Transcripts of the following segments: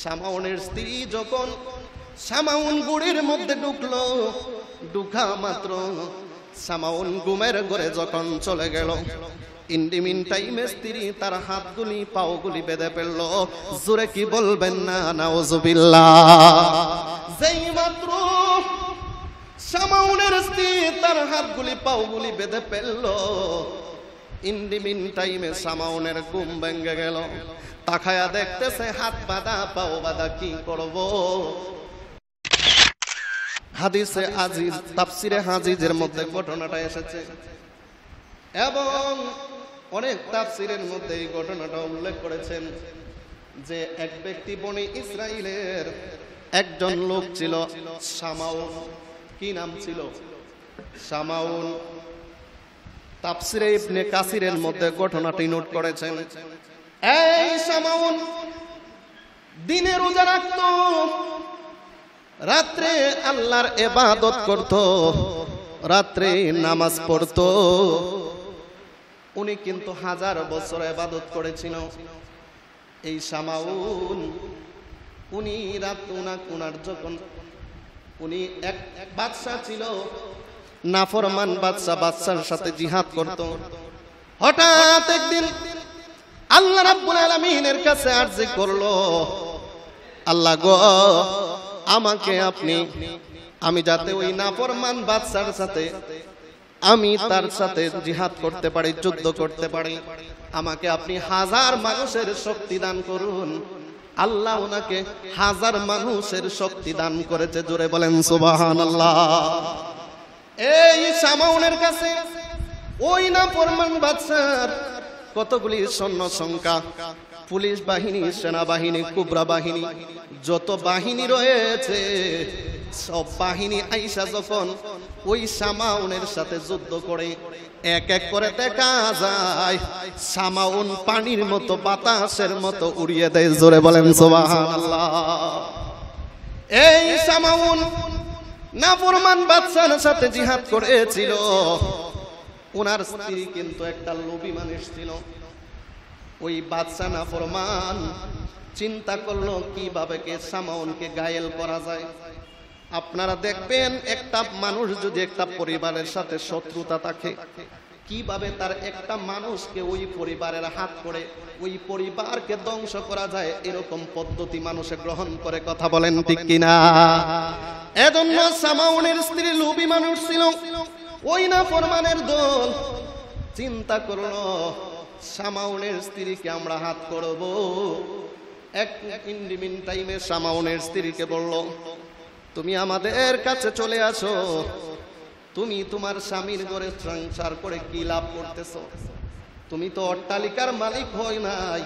শামাউনের স্ত্রী যখন শামাউন গুড়ির মধ্যে ঢুকলো, ঢুকা মাত্র শামাউন ঘুমের ঘরে যখন চলে গেল, ইন্ডিমিন টাইমে স্ত্রী তার হাতগুলি পাওগুলি বেঁধে ফেললো। জোরে কি বলবেন না নাউজুবিল্লাহ। যেই মাত্র শামাউনের স্ত্রী তার হাতগুলি পাওগুলি বেঁধে ফেললো, ইন্ডিমিন টাইমে শামাউনের ঘুম ভেঙে গেল। তাকায়া দেখতেছে হাত বাঁধা পাও বাঁধা, কি করব? হাদিসে আজিজ তাফসিরে হাজিজের মধ্যে ঘটনাটা এসেছে এবং অনেক তাফসিরের মধ্যে এই ঘটনাটা উল্লেখ করেছেন যে এক ব্যক্তি বনি ইসরাইলের একজন লোক ছিল শামাউন। কি নাম ছিল? শামাউন। তাফসিরে ইবনে কাসিরের মধ্যে ঘটনাটি নোট করেছেন। এই শামাউন দিনে রোজা রাখত, রাত্রে আল্লাহর ইবাদত করত, রাত্রে নামাজ পড়ত। উনি কিন্তু 1000 বছর ইবাদত করেছিল। এই শামাউন উনি উনার যখন উনি এক বাদশা ছিল, নাফরমান বাদশা, বাদশার সাথে জিহাদ করত। হঠাৎ একদিন আল্লাহ রাব্বুল আলামিনের কাছে আরজি করলো, আল্লাহ গো আমাকে আপনি, আমি যাতে ওই নাফরমান বাদশার সাথে আমি তার সাথে জিহাদ করতে পারি, যুদ্ধ করতে পারি, আমাকে আপনি 1000 মানুষের শক্তি দান করুন। আল্লাহ ওনাকে 1000 মানুষের শক্তি দান করেছে। জোরে বলেন সুবহানাল্লাহ। এই শামাউনের কাছে ওই নাফরমান বাদশার কতগুলি সৈন্য সংখ্যা, পুলিশ বাহিনী, সেনাবাহিনী, কুবরা বাহিনী, যত বাহিনী রয়েছে সব বাহিনী আইসা যখন ওই শামাউনের সাথে যুদ্ধ করে, এক এক করে দেখা যায় শামাউন পানির মতো, বাতাসের মতো উড়িয়ে দেয়। জোরে বলেন সুবহানাল্লাহ। এই শামাউন নাফরমান বাদশার সাথে জিহাদ করেছিল। ওনার স্ত্রী কিন্তু একটা লোভী মানুষ ছিল। ওই বাদশা নাফরমান চিন্তা করলো কিভাবে কে শামাউনকে ঘায়েল করা যায়। আপনারা দেখবেন একটা মানুষ যদি একটা পরিবারের সাথে শত্রুতা থাকে, কিভাবে তার একটা মানুষকে ওই পরিবারের হাত করে ওই পরিবারকে ধ্বংস করা যায়, এরকম পদ্ধতি মানুষে গ্রহণ করে। কথা বলেন ঠিক কিনা? এজন্য শামাউনের স্ত্রী লোভী মানুষ ছিল। ওই নাফরমানের দল চিন্তা করলো শামাউনের স্ত্রীকে আমরা হাত করব। এক ইন্ডিমিন টাইমে শামাউনের স্ত্রীকে বলল, তুমি আমাদের কাছে চলে আসো, তুমি তোমার স্বামীর ঘরে সংসার করে কি লাভ করতেছো? তুমি তো অট্টালিকার মালিক হই নাই,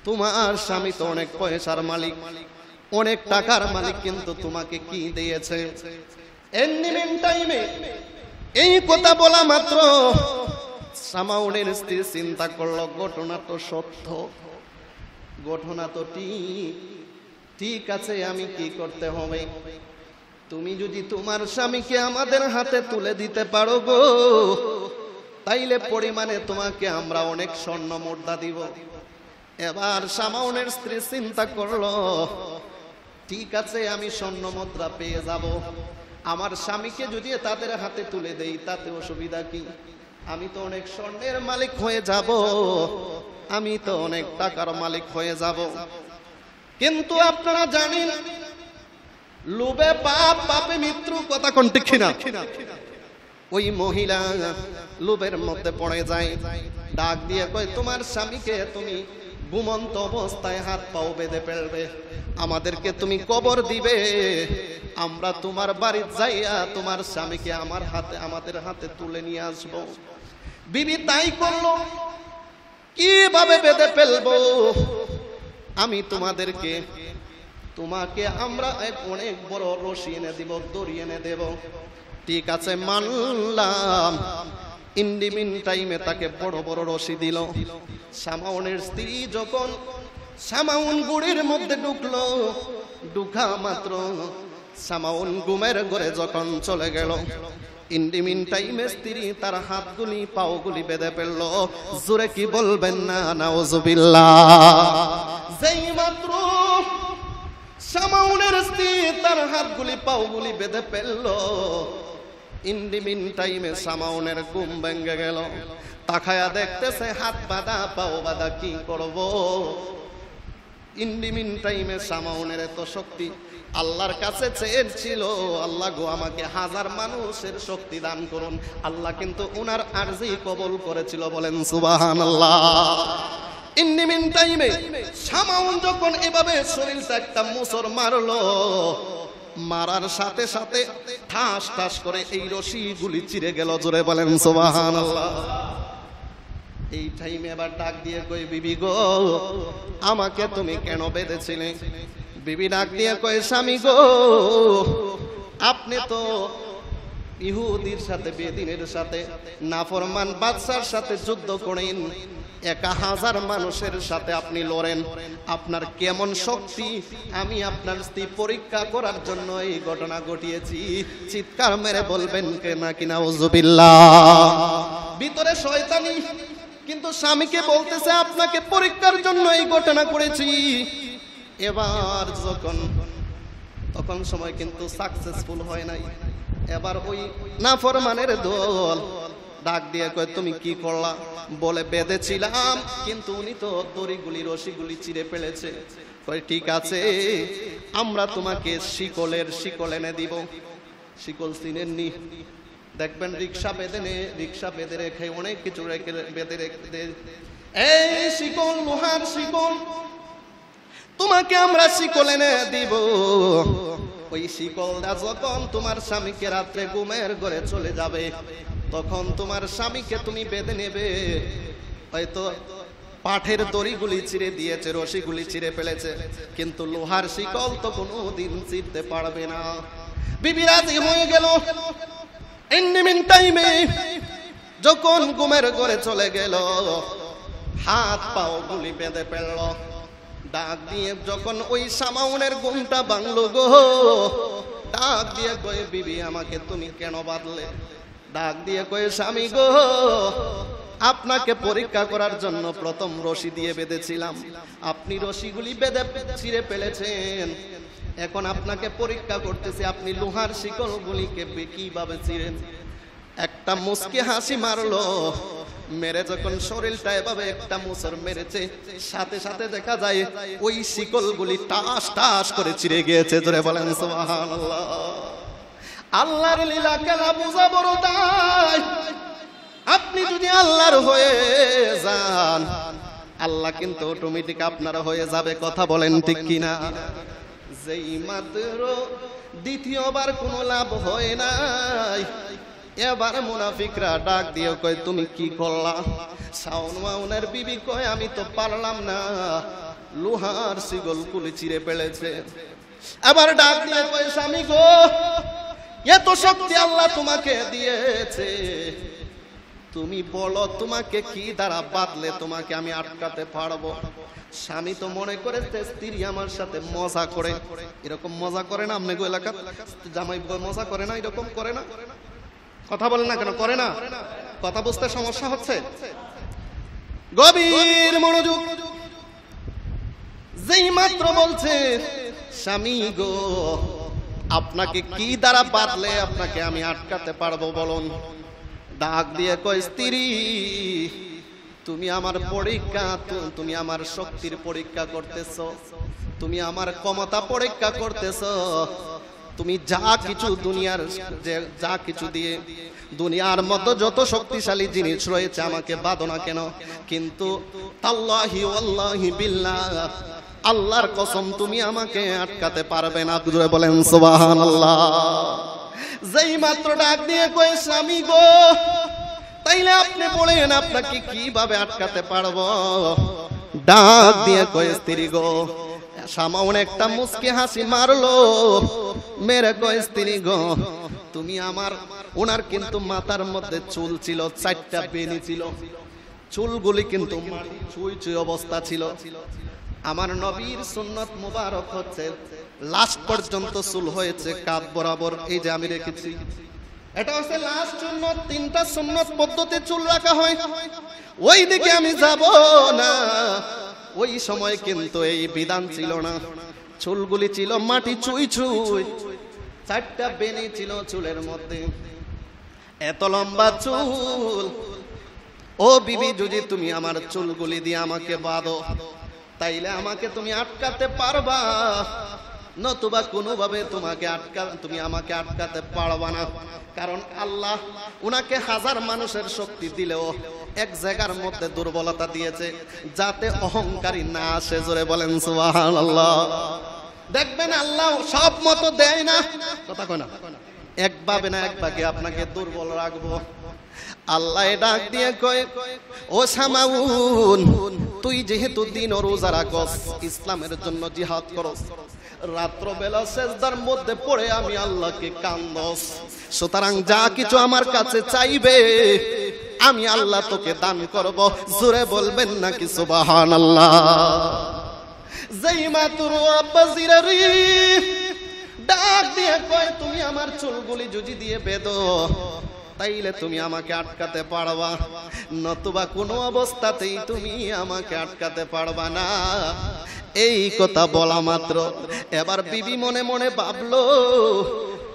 তোমার স্বামী তো অনেক পয়সার মালিক, অনেক টাকার মালিক, কিন্তু তোমাকে কি দিয়েছে? ইন্ডিমিন টাইমে এই কথা বলা মাত্র শামাউনের স্ত্রী চিন্তা করলো, ঘটনা তো সত্য, ঘটনা তো ঠিক আছে, আমি কি করতে হবে? তুমি যদি তোমার স্বামীকে আমাদের হাতে তুলে দিতে পারো গো, তাইলে পরিমাণে তোমাকে আমরা অনেক স্বর্ণ মুদ্রা দিব। এবার শামাউনের স্ত্রী চিন্তা করলো, ঠিক আছে আমি স্বর্ণ মুদ্রা পেয়ে যাব, আমার স্বামীকে যদি তাদের হাতে তুলে দেই তাতে অসুবিধা কি? আমি তো অনেক স্বর্ণের মালিক হয়ে যাব, আমি তো অনেক টাকার মালিক হয়ে যাব। কিন্তু আপনারা জানেন লোভে পাপ, পাপে মৃত্যু। কথা কোন ঠিক না? ওই মহিলা লোভের মধ্যে পড়ে যায়, ডাক দিয়ে কয়, তোমার স্বামীকে তুমি ঘুমন্ত অবস্থায় হাত পাও বেঁধে ফেলবে, আমাদেরকে তুমি কবর দিবে, আমরা তোমার বাড়ি যাইয়া তোমার স্বামীকে আমাদের হাতে তুলে নিয়ে আসবো। বিবি তাই করলো। কিভাবে বেঁধে ফেলবো? আমি তোমাকে আমরা অনেক বড় রশি এনে দিব, দড়ি এনে দেব। ঠিক আছে মানলাম। ইন্ডিমিন টাইমে তাকে বড় বড় রশি দিল। শামাউনের স্ত্রী যখন শামাউন গুড়ির মধ্যে ঢুকলো, ঢুকা মাত্র শামাউন ঘুমের ঘরে যখন চলে গেল, ইন্ডিমিন টাইমে স্ত্রী তার হাতগুলি পাওগুলি বেঁধে ফেললো। জোরে কি বলবেন না নাউজুবিল্লাহ। যেই মাত্র স্ত্রী তার হাতগুলি পাওগুলি বেঁধে ফেললো। ইন দি মিন টাইমে সামাউনের ঘুম ভেঙে গেল। তাকায়া দেখতেছে হাত বাঁধা পাও বাঁধা, কি করব? ইন দি মিন টাইমে সামাউনের এত শক্তি, আল্লাহর কাছে চেয়েছিল, আল্লাহ গো আমাকে 1000 মানুষের শক্তি দান করুন। আল্লাহ কিন্তু ওনার আরজি কবুল করেছিল, বলেন সুবহানাল্লাহ। ইন দি মিন টাইমে সামাউন যখন এভাবে শরীরটা একটা মুসর মারলো, মারার সাথে সাথে ঠাস ঠাস করে এই রশিগুলি চিরে গেল। জোরে বলেন সুবহানাল্লাহ। এই টাইমে আবার ডাক দিয়ে কই, বিবি গো আমাকে তুমি কেন বেঁধেছিলে? বিবি ডাক দিয়ে কয়, স্বামী গো আপনি তো ইহুদির সাথে, বেদিনের সাথে, নাফরমান বাদশার সাথে যুদ্ধ করেন, 1000 মানুষের সাথে আপনি লড়েন, আপনার কেমন শক্তি আমি আপনার স্ত্রী পরীক্ষা করার জন্য এই ঘটনা ঘটিয়েছি। চিৎকার মেরে বলবেন কে নাকি নাউজুবিল্লাহ। ভিতরে শয়তানি, কিন্তু স্বামীকে বলতেছে আপনাকে পরীক্ষার জন্য এই ঘটনা করেছি। এবার তখন সময় কিন্তু সাকসেসফুল হয় নাই। এবার ওই নাফরমানের দল ডাক দিয়ে কয়, তুমি কি করলা? বলে, বেঁধেছিলাম কিন্তু উনি তো দড়িগুলি রশিগুলি চিরে ফেলেছে। কয় ঠিক আছে, আমরা তোমাকে শিকল এনে দিব। শিকল চিনেননি? দেখবেন রিক্সা বেঁধে রেখে অনেক কিছু বেঁধে রেখে, এই শিকল, লোহার শিকল, তোমাকে আমরা শিকল এনে দিব। ওই শিকলটা যখন তোমার স্বামীকে রাত্রে ঘুমের ঘরে চলে যাবে, তখন তোমার স্বামীকে তুমি বেঁধে নেবে। হয়তো পাঠের দড়িগুলি চিরে দিয়েছে, রশিগুলি চিরে ফেলেছে, কিন্তু লোহার শিকল তো কোনোদিন চিরতে পারবে না। বিবি রাজি হয়ে গেল। ইন দি মিন টাইমে যখন ঘুমের ঘরে চলে গেল, হাত পাও গুলি বেঁধে ফেলল। ডাক দিয়ে যখন ওই সামাউনের ঘুমটা ভাঙলো গো, ডাক দিয়ে কয়ে, বিবি আমাকে তুমি কেন বাঁধলে? ডাক দিয়ে কয়ে, স্বামী গো আপনাকে পরীক্ষা করার জন্য প্রথম রশি দিয়ে বেঁধেছিলাম, আপনি রশিগুলি বেঁধে ছিঁড়ে ফেলেছেন। এখন আপনাকে পরীক্ষা করতেছি, আপনি লোহার শিকলগুলিকে কিভাবে ছিঁড়েন। একটা মুচকি হাসি মারলো। মেরে যখন শরীরটা এভাবে একটা মুসর মেরেছে, সাথে সাথে দেখা যায় ওই শিকলগুলি টাস টাস করে ছিঁড়ে গিয়েছে। জোরে বলেন সুবহানাল্লাহ। আল্লাহর লীলা খেলা বুঝা বড় দায়। আপনি যদি আল্লাহর হয়ে যান, আল্লাহ কিন্তু অটোমেটিক আপনার হয়ে যাবে। কথা বলেন ঠিক কিনা? যেই মাত্র দ্বিতীয়বার কোনো লাভ হয় নাই, এবার মুনাফিকরা ডাক দিয়ে কয়, তুমি কি করলা? সাউনের বিবি কয়, আমি তো পারলাম না, লোহার শিকলগুলি চিরে ফেলেছে। আবার ডাক দিয়ে কয়, স্বামী গো এত শক্তি আল্লাহ তোমাকে দিয়েছে, তুমি বলো তোমাকে কি দ্বারা বাঁধলে তোমাকে আমি আটকাতে পারবো? স্বামী তো মনে করে স্ত্রী আমার সাথে মজা করে। এরকম মজা করে না আপনাকে এলাকা? জামাই মজা করে না? এরকম করে না? কথা বলেন না কেন? করে না? কথা বুঝতে সমস্যা হচ্ছে? গভীর মনোযোগ। যেই মাত্র বলছে, স্বামী গো আপনাকে কি দ্বারা বাঁধলে আপনাকে আমি আটকাতে পারবো বলুন? ডাক দিয়ে কয়, স্ত্রী তুমি আমার পরীক্ষা, তুমি আমার শক্তির পরীক্ষা করতেছো, তুমি আমার ক্ষমতা পরীক্ষা করতেছো। তুমি যা কিছু দুনিয়ার যা কিছু দিয়ে দুনিয়ার মধ্যে যত শক্তিশালী জিনিস রয়েছে আমাকে বাঁধো না কেন, কিন্তু তাল্লাহি ওয়াল্লাহি বিল্লাহ, আল্লাহর কসম তুমি আমাকে আটকাতে পারবে না। জোরে বলেন সুবহানাল্লাহ। যেই মাত্র ডাক দিয়ে কয়, স্বামী গো তাইলে আপনি বলেন আপনাকে কিভাবে আটকাতে পারবো? ডাক দিয়ে কয়, স্ত্রী গো। সামাউন একটা মুচকি হাসি মারলো, মেরে কয়, স্ত্রী গো তুমি আমার, ওনার কিন্তু মাথার মধ্যে চুল ছিল, 4টা বেনি ছিল, চুলগুলি কিন্তু ছুঁই ছুঁই অবস্থা ছিল। আমার নবীর সুন্নত মুবারক হচ্ছে লাস্ট পর্যন্ত চুল হয়েছে কাঁধ বরাবর। এই যে আমি রেখেছি, এটা হচ্ছে লাস্ট সুন্নত। 3টা সুন্নত পদ্ধতি চুল রাখা হয়। ওই দিকে আমি যাব না। ওই সময় কিন্তু এই বিধান ছিল না। চুলগুলি ছিল মাটি চুই চুই, 4টা বেনি ছিল চুলের মধ্যে, এত লম্বা চুল। ও বিবি, যদি তুমি আমার চুলগুলি দিয়ে আমাকে বাঁধো তাইলে আমাকে তুমি আটকাতে পারবা, নতুবা কোনোভাবে তুমি আমাকে আটকাতে পারবা না। কারণ আল্লাহ উনাকে 1000 মানুষের শক্তি দিলেও এক জায়গার মধ্যে দুর্বলতা দিয়েছে, যাতে অহংকারী না আসে। জোরে বলেন সুবহানাল্লাহ। দেখবেন আল্লাহ সব মতো দেয় না, কথা কয় না, একভাবে না একভাবে আপনাকে দুর্বল রাখবো। আল্লাহ ডাক দিয়ে কয়, ও সামাউন, তুই যেহেতু দিন ও রোজা রাখস, ইসলামের জন্য জিহাদ করস, রাত্রবেলা সেজদার মধ্যে পড়ে আমি আল্লাহকে কান্দস, সুতরাং যা কিছু আমার কাছে চাইবে আমি আল্লাহ তোকে দান করব। জোরে বলবেন নাকি সুবহানাল্লাহ। যেই মাত্র আব্বাসিরারি ডাক দিয়ে কয়, তুমি আমার চুলগুলি যদি দিয়ে বেঁধো তাইলে তুমি আমাকে আটকাতে পারবা, নতুবা কোনো অবস্থাতেই তুমি আমাকে আটকাতে পারবা না। এই কথা বলা মাত্র এবার বিবি মনে মনে ভাবলো,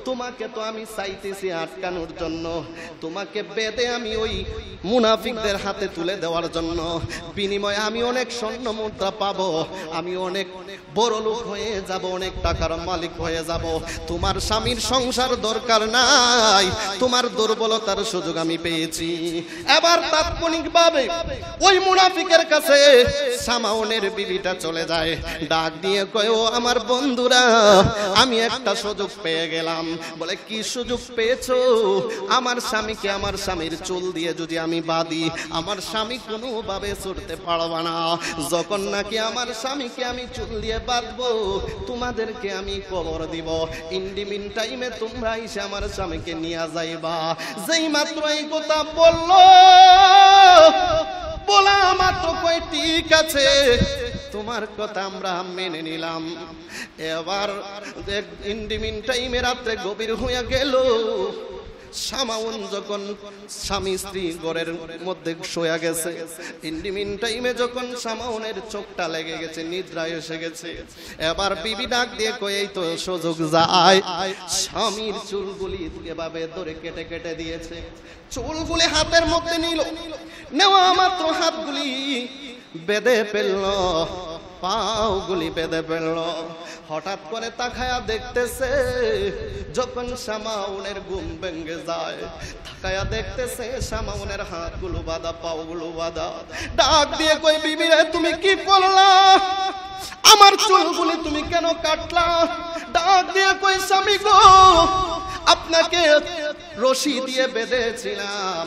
তোমাকে তো আমি চাইতেছি আটকানোর জন্য, তোমাকে বেঁধে আমি ওই মুনাফিকদের হাতে তুলে দেওয়ার জন্য, বিনিময়ে আমি অনেক স্বর্ণ মুদ্রা পাবো, আমি অনেক বড় লোক হয়ে যাব, অনেক টাকার মালিক হয়ে যাব। তোমার স্বামীর সংসার দরকার নাই, তোমার দুর্বলতার সুযোগ আমি পেয়েছি। এবার তাৎক্ষণিকভাবে ওই মুনাফিকের কাছে সামাউনের বিবিটা চলে যায়, ডাক দিয়ে কয়, ও আমার বন্ধুরা, আমি একটা সুযোগ পেয়ে গেলাম। বলে, কি সুযোগ পেয়েছো? আমার স্বামীকে আমার স্বামীর চুল দিয়ে যদি আমি বাঁধি, আমার স্বামী কোনোভাবে ছুটতে পারবে না। যখন নাকি আমার স্বামীকে আমি চুল দিয়ে বাঁধবো, তোমাদেরকে আমি কবর দিব, ইন্ডিমিন টাইমে তোমরা এসে আমার স্বামীকে নিয়ে যাইবা। যেই মাত্র এই কথা বললো, বলা মাত্র কয়, ঠিক আছে, তোমার কথা আমরা মেনে নিলাম। এবার ইন্ডিমিন টাইমে রাত্রে গভীর হয়ে গেল। সামাউন যখন স্বামী স্ত্রী ঘরের মধ্যে শোয়া গেছে, ইন্ডিমিন টাইমে যখন সামাউনের চোখটা লেগে গেছে, নিদ্রা এসে গেছে, এবার বিবি ডাক দিয়ে কয়, এই তো সুযোগ যায়। স্বামীর চুলগুলি এভাবে ধরে কেটে কেটে দিয়েছে, চুলগুলি হাতের মধ্যে নিল, নেওয়া মাত্র হাতগুলি বেঁধে ফেলল, পাওগুলি বেঁধে ফেলল। হঠাৎ করে তাকায়া দেখতেছে, যখন সামাউনের ঘুম ভেঙে যায়, তাকায়া দেখতেছে সামাউনের হাতগুলো বাঁধা, পাওগুলো বাঁধা। ডাক দিয়ে কই, বিবি রে, তুমি কি করলা? আমার চুলগুলি তুমি কেন কাটলা? ডাক দিয়ে কই, স্বামী গো, আপনাকে রশি দিয়ে বেঁধেছিলাম,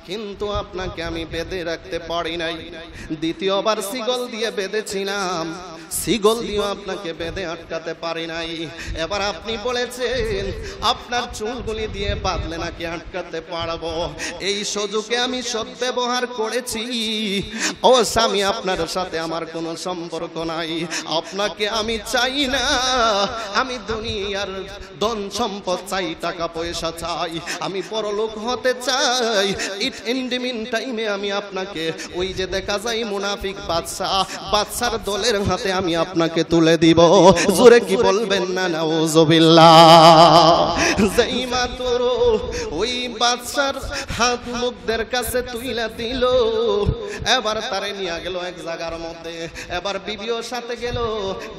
কিন্তু আপনাকে আমি বেঁধে রাখতে পারি নাই। দ্বিতীয়বার শিকল দিয়ে বেঁধেছিলাম, শিকল দিয়ে আপনাকে বেঁধে আটকাতে পারি নাই। এবার আপনি বলেছেন আপনার চুলগুলি দিয়ে বাঁধলে নাকি আটকাতে পারবো, এই সুযোগে আমি সদ্ব্যবহার করেছি। ও স্বামী, আপনার সাথে আমার কোনো সম্পর্ক নাই, আপনাকে আমি চাই না, আমি দুনিয়ার ধন সম্পদ চাই, টাকা পয়সা চাই, আমি বড় লোক হতে চাই। ইন্ডিমিন টাইমে আমি আপনাকে ওই যে দেখা যায় মুনাফিক বাদশার দলের হাতে আমি আপনাকে তুলে দিব। জোরে কি বলবেন না নাউজুবিল্লাহ। যেই মাত্র ওই বাদশার হাত মুখদের কাছে তুইলা দিল, এবার তারে নিয়ে গেল এক জায়গার মধ্যে, এবার বিবিও সাথে গেল,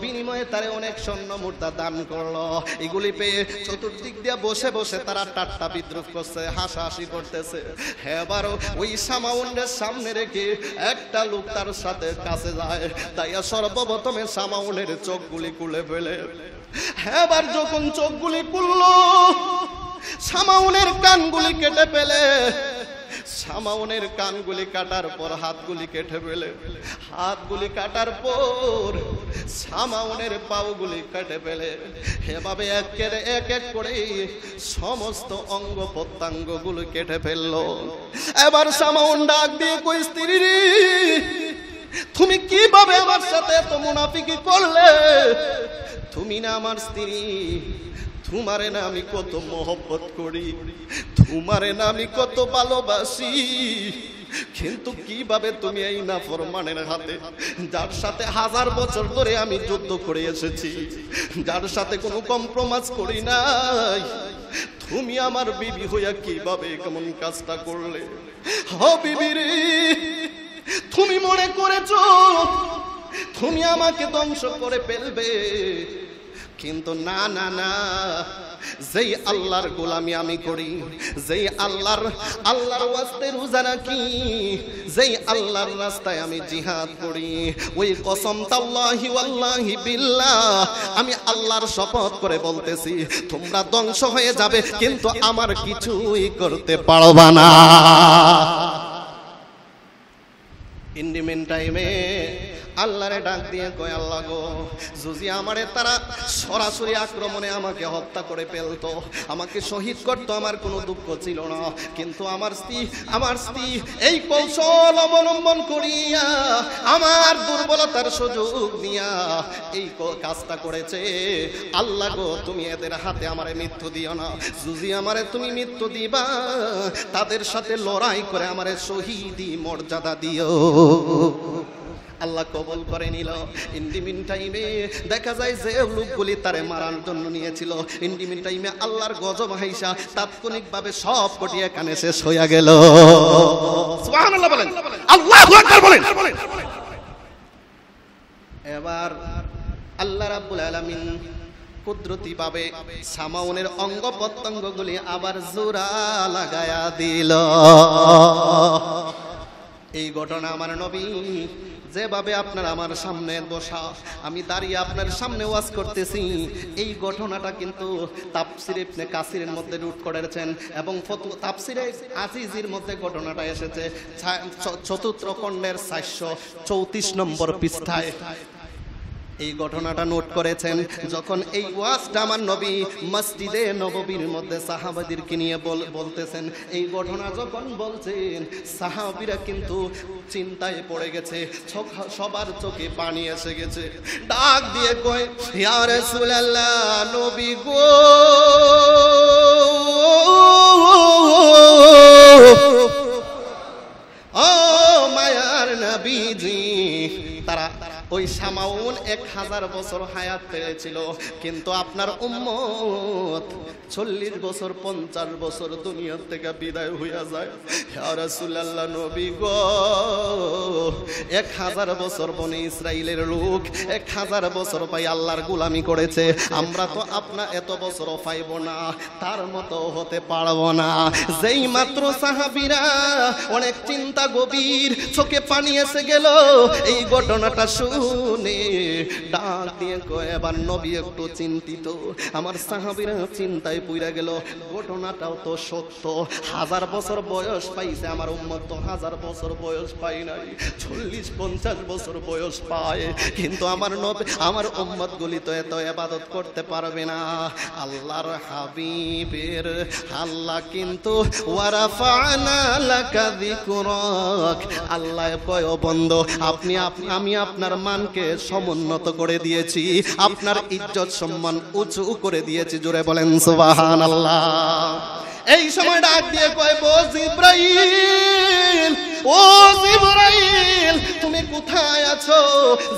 বিনিময়ে তারে অনেক স্বর্ণ মুদ্রা দান করলো। এগুলি পেয়ে চতুর্দিক দিয়ে বসে বসে তারা ঠাট্টা বিদ্রুপ করছে, হাসাহাসি করতেছে। এবার ওই সামাউনের সামনে রেখে একটা লোক তার সাথে কাছে যায়, তাই সর্বপ্রথমে সামাউনের চোখগুলি খুলে ফেলে। এবার যখন চোখগুলি খুললো, সামাউনের কানগুলি কেটে ফেলে। সামাউনের কানগুলি কাটার পর হাতগুলি কেটে ফেলে, হাতগুলি কাটার পর সামাউনের পাওগুলি কেটে ফেলে। এভাবে এক এক করে সমস্ত অঙ্গ প্রত্যঙ্গ গুলো কেটে ফেললো। এবার সামাউন ডাক দিয়ে কই, স্ত্রী তুমি কিভাবে আমার সাথে এত মুনাফিকি করলে? তুমি না আমার স্ত্রী, তোমারে না আমি কত মহব্বত করি, তোমারে না আমি কত ভালোবাসি, কিন্তু কিভাবে তুমি এই নাফরমানের হাতে, যার সাথে 1000 বছর ধরে আমি যুদ্ধ করে এসেছি, যার সাথে কোনো কম্প্রোমাইজ করি নাই, তুমি আমার বিবি হইয়া কিভাবে কেমন কাজটা করলে? ও বিবি রে, তুমি মনে করেছো তুমি আমাকে ধ্বংস করে ফেলবে, কিন্তু না না না, যেই আল্লাহর গোলামি আমি করি, যেই আল্লাহর ওয়াস্তে রোজা রাখি, যেই আল্লাহর রাস্তায় আমি জিহাদ করি, ওই কসম তাল্লাহি ওয়াল্লাহি বিল্লাহ, আমি আল্লাহর শপথ করে বলতেছি, তোমরা ধ্বংস হয়ে যাবে কিন্তু আমার কিছুই করতে পারবা না। ইন দি মিন টাইমে আল্লাহরে ডাক দিয়ে কয়, আল্লাহ গো, যদি আমারে তারা সরাসরি আক্রমণে আমাকে হত্যা করে ফেলতো, আমাকে শহীদ করতো, আমার কোনো দুঃখ ছিল না, কিন্তু আমার স্ত্রী এই কৌশল অবলম্বন করিয়া, আমার দুর্বলতার সুযোগ নিয়া এই কাজটা করেছে। আল্লাহ গো, তুমি এদের হাতে আমারে মৃত্যু দিও না, যদি আমারে তুমি মৃত্যু দিবা, তাদের সাথে লড়াই করে আমারে শহীদি মর্যাদা দিও। আল্লাহ কবুল করে নিল। ইন্ডিমিন টাইমে দেখা যায় যে লোকগুলি তারে মারার জন্য নিয়েছিল, ইন্ডিমিন টাইমে আল্লাহর গজব হাইসা তাৎক্ষণিকভাবে সব কটি এখানে শেষ হইয়া গেল। সুবহানাল্লাহ বলেন, আল্লাহু আকবার বলেন। এবার আল্লাহ রাব্বুল আলামিন কুদরতি ভাবে সামাউনের অঙ্গ প্রত্যঙ্গগুলি আবার জোড়া লাগায়া দিল। এই ঘটনা আমার নবী যেভাবে আপনার আমার সামনে বসা, আমি দাঁড়িয়ে আপনার সামনে ওয়াজ করতেছি, এই ঘটনাটা কিন্তু তাফসিরে ইবনে কাসিরের মধ্যে রুট করেছেন এবং তাফসিরে আজিজির মধ্যে ঘটনাটা এসেছে 4th খণ্ডের 434 নম্বর পৃষ্ঠায়। এই ঘটনাটা নোট করেছেন। যখন এই ওয়াজটা আমার নবী মসজিদে নববীর মধ্যে সাহাবাদেরকে নিয়ে বলতেছেন, এই ঘটনা যখন বলছেন, সাহাবীরা কিন্তু চিন্তায় পড়ে গেছে, সবার চোখে পানি এসে গেছে। ডাক দিয়ে কয়, ইয়া রাসূলুল্লাহ, নবী গো, ও মায়ার নবীজি। তারা ওই সামাউন 1000 বছর হায়াত পেয়েছিল, কিন্তু আপনার উম্মত 40 বছর 50 বছর দুনিয়া থেকে বিদায় হইয়া যায়। ইয়া রাসূলুল্লাহ, নবী গো, 1000 বছর বনি ইসরাইলের লোক 1000 বছর পাই আল্লাহর গোলামি করেছে, আমরা তো আপনার এত বছর পাইব না, তার মতো হতে পারবো না। যেই মাত্র সাহাবীরা অনেক চিন্তা গভীর, চোখে পানি এসে গেল এই ঘটনাটা শুনে, ডাক দিয়ে কয়, এবার নবী একটু চিন্তিত। আমার সাহাবীরা চিন্তায় পড়ে গেল, ঘটনাটাও তো সত্য, 1000 বছর বয়স পাইছে আমার উম্মত, তো 1000 বছর বয়স পাই নাই, 40-50 বছর বয়স পায়, কিন্তু আমার উম্মত গুলি তো এত ইবাদত করতে পারবে না। আল্লাহর হাবিবের আল্লাহ কিন্তু ওয়ারাফানা লাকা যিকরাক, আল্লাহ কয়, ও বন্ধু, আমি আপনার মানকে সমুন্নত করে দিয়েছি, আপনার ইজ্জত সম্মান উঁচু করে দিয়েছি। জোরে বলেন সুবহানাল্লাহ। এই সময় ডাক দিয়ে কয়, ও জিবরাইল, ও জিবরাইল, তুমি কোথায় আছো?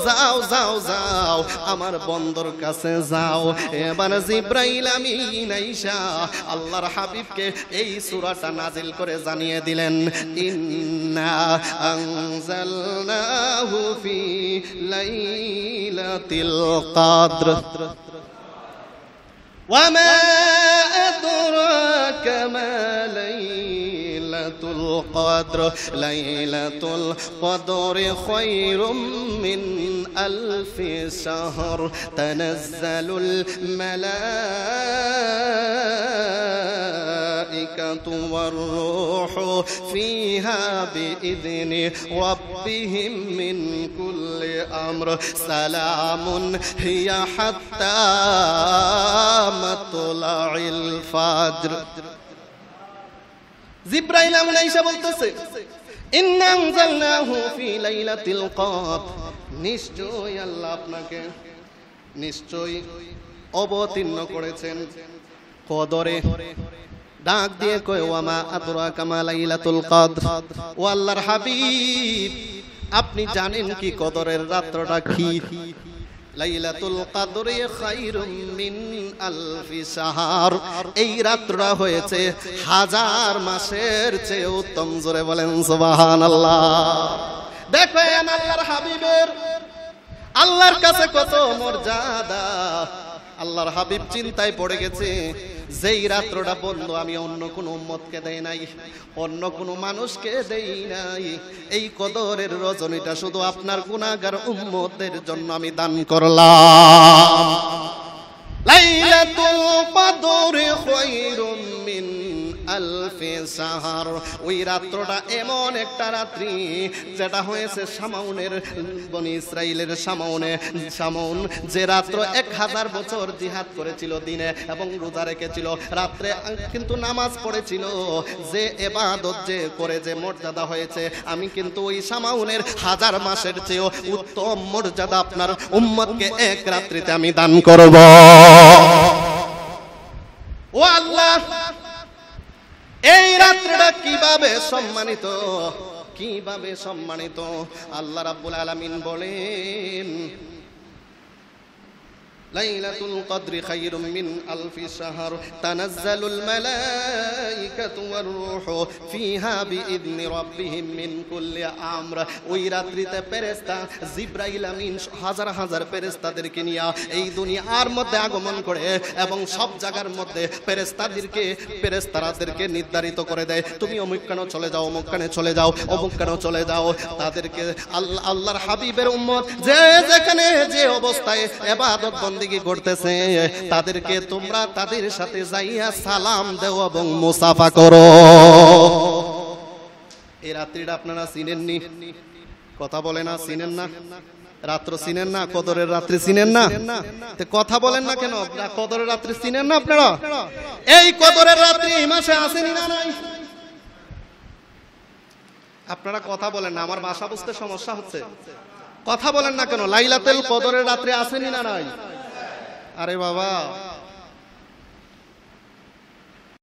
যাও যাও যাও, আমার বন্দর কাছে যাও। এবার জিবরাইল আমিন আইসা আল্লাহর হাবিবকে এই সূরাটা নাজিল করে জানিয়ে দিলেন, ইন্না আনজালনাহু ফি লাইলাতিল কদর ওয়ামা আদরাকা মা লাইলাতুল কদর লাইলাতুল কদরি খায়রুম মিন আলফি শাহর তানাজ্জালুল মালাইকাতু ওয়ার রূহু ফিহা বিইذনি রাব্বিহিম মিন কুল্লি আমর সালামুন হিয়া হাত্তা মাতলাইল ফাজর। জিবরাইল আমিন আয়েশা বলতেছে, ইন্না আনজালনাহু ফি লাইলাতিল কদর, নিশ্চয়ই আল্লাহ আপনাকে নিশ্চয়ই অবতীর্ণ করেছেন কদরে। ডাক দিয়ে কয় ওয়ামা আদরাকা মা লাইলাতুল কদর, ও আল্লাহর হাবিব আপনি জানেন কি কদরের রাতটা কি? লাইলাতুল কদরে খায়রুম মিন আলফি শাহর, এই রাতটা হয়েছে হাজার মাসের চেয়ে উত্তম। জোরে বলেন সুবহানাল্লাহ। দেখেন আল্লাহর হাবিবের আল্লাহর কাছে কত মর্যাদা। আল্লাহর হাবিব চিন্তায় পড়ে গেছে, যেই রাত্রটা বন্ধু আমি অন্য কোন উম্মতকে দেই নাই, অন্য কোন মানুষকে দেই নাই, এই কদরের রজনীটা শুধু আপনার গুনাহগার উম্মতের জন্য আমি দান করলাম। লাইলাতুল কদরে খায়রুম মিন আলফি শাহর, ওই রাত্রটা এমন একটা রাত্রি যেটা হয়েছে শামাউনের বনি ইসরাইলের শামাউন যে রাত্র 1000 বছর জিহাদ করেছিল দিনে এবং রোজা রেখেছিল, রাত্রে কিন্তু নামাজ পড়েছিল। যে ইবাদত যে করে যে মর্যাদা হয়েছে, আমি কিন্তু ওই শামাউনের 1000 মাসের চেয়েও উত্তম মর্যাদা আপনার উম্মতকে এক রাত্রিতে আমি দান করব। ও আল্লাহ, এই রাত্রিটা কিভাবে সম্মানিত, কিভাবে সম্মানিত! আল্লাহ রাব্বুল আলামিন বলেন লাইলাতুল কদরি খায়রুম মিন আলফি শাহর তানাজ্জালুল মালাইকাতু ওয়ার রূহু ফিহা বিইذনি রাব্বিহিম মিন কুল্লি আমর। ওই রাত্রিতে ফেরেশতা জিবরাইল আমিন হাজার হাজার ফেরেশতাদেরকে নিয়ে এই দুনিয়ার মধ্যে আগমন করে এবং সব জায়গার মধ্যে ফেরেশতাদেরকে নির্ধারিত করে দেয়, তুমি অমুক কেন চলে যাও, অমুক কেন চলে যাও, অমুক কেন চলে যাও। তাদেরকে আল্লাহর হাবিবের উম্মত যে যেখানে যে অবস্থায় ইবাদত বন্দেগী করতেছে, তাদেরকে তোমরা তাদের সাথে যাইয়া সালাম দেও এবং মুসাফা করো। এই রাত্রিটা আপনারা চিনেননি? কথা বলে না, চিনেন না? রাত্র চিনেন না? কদরের রাত্রি চিনেন না? কথা বলেন না কেন? কদরের রাত্রি চিনেন না আপনারা? এই কদরের রাত্রি এই মাসে আসেনি না নাই? আপনারা কথা বলেন না, আমার ভাষা বুঝতে সমস্যা হচ্ছে। কথা বলেন না কেন? লাইলাতুল কদরের রাত্রি আসেনি না নাই? আরে বাবা,